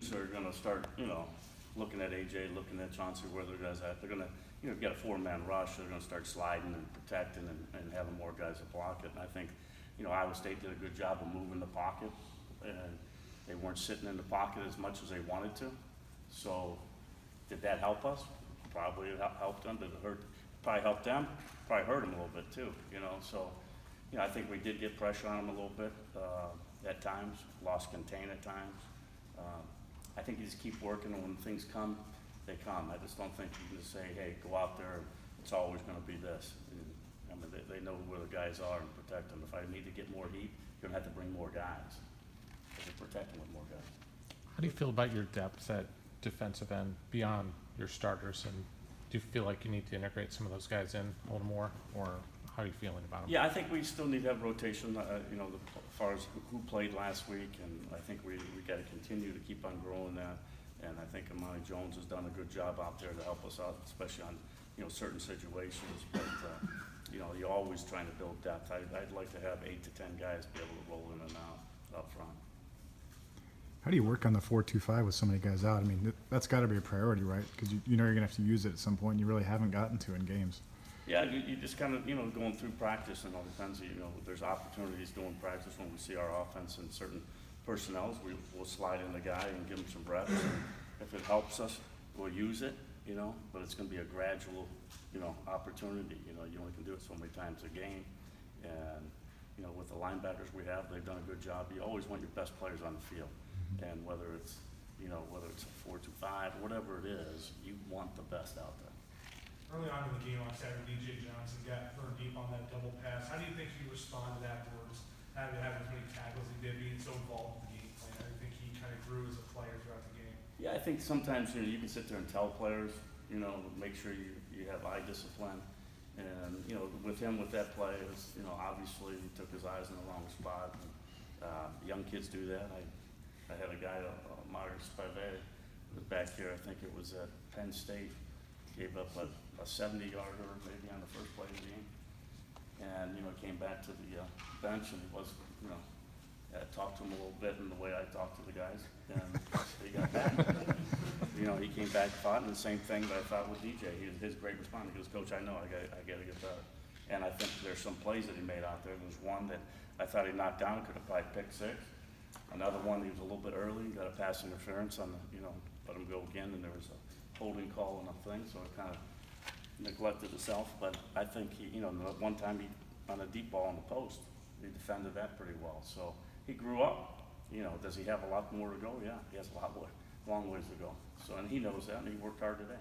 teams are gonna start, looking at AJ, looking at Chauncey, where their guys at. They're gonna, get a four-man rush. They're gonna start sliding and protecting and having more guys to block it. And I think, Iowa State did a good job of moving the pocket, and they weren't sitting in the pocket as much as they wanted to. So, did that help us? Probably it helped them. Did it hurt? Probably helped them. Probably hurt them a little bit too. So, I think we did get pressure on them a little bit at times. Lost contain at times. I think you just keep working, and when things come, they come. I just don't think you can just say, "Hey, go out there. It's always going to be this." They know where the guys are and protect them. If I need to get more heat, you're going to have to bring more guys. Because you're protecting with more guys. How do you feel about your depth at defensive end beyond your starters? And do you feel like you need to integrate some of those guys in a little more, or how are you feeling about them? Yeah, I think we still need to have rotation. As far as who played last week, and I think we got to continue to keep on growing that. And I think Amani Jones has done a good job out there to help us out, especially on certain situations. But you're always trying to build depth. I'd like to have 8 to 10 guys be able to roll in and out up front. How do you work on the 4-2-5 with so many guys out? I mean, that's got to be a priority, right? Because you're going to have to use it at some point. And you really haven't gotten to in games. Yeah, you just kind of, going through practice, and all depends, there's opportunities during practice when we see our offense and certain personnels, we'll slide in the guy and give him some reps. And if it helps us, we'll use it, but it's going to be a gradual, opportunity. You only can do it so many times a game. And, with the linebackers we have, they've done a good job. You always want your best players on the field. And whether it's a 4-2-5, whatever it is, you want the best out there. Early on in the game on Saturday, DJ Johnson got burned deep on that double pass. How do you think he responded afterwards, having as many tackles he did, being so involved in the game plan? I think he kind of grew as a player throughout the game. Yeah, I think sometimes you can sit there and tell players, make sure you have eye discipline. And with him with that play, it was, obviously he took his eyes in the wrong spot. And, young kids do that. I had a guy, Marius Pave, was back here. I think it was at Penn State. Gave up a 70-yarder maybe on the first play of the game, and came back to the bench, and he was I talked to him a little bit in the way I talked to the guys, and he got back. He came back, fought, and the same thing that I thought with DJ. His great response. He goes, "Coach, I know I got to get better." And I think there's some plays that he made out there. There's one that I thought he knocked down, could have probably picked six. Another one, he was a little bit early, got a pass interference on the, let him go again, and there was a holding call and a thing, so it kind of neglected itself. But I think he, one time on a deep ball on the post, he defended that pretty well. So he grew up. Does he have a lot more to go? Yeah, he has a long ways to go. So, and he knows that, and he worked hard today.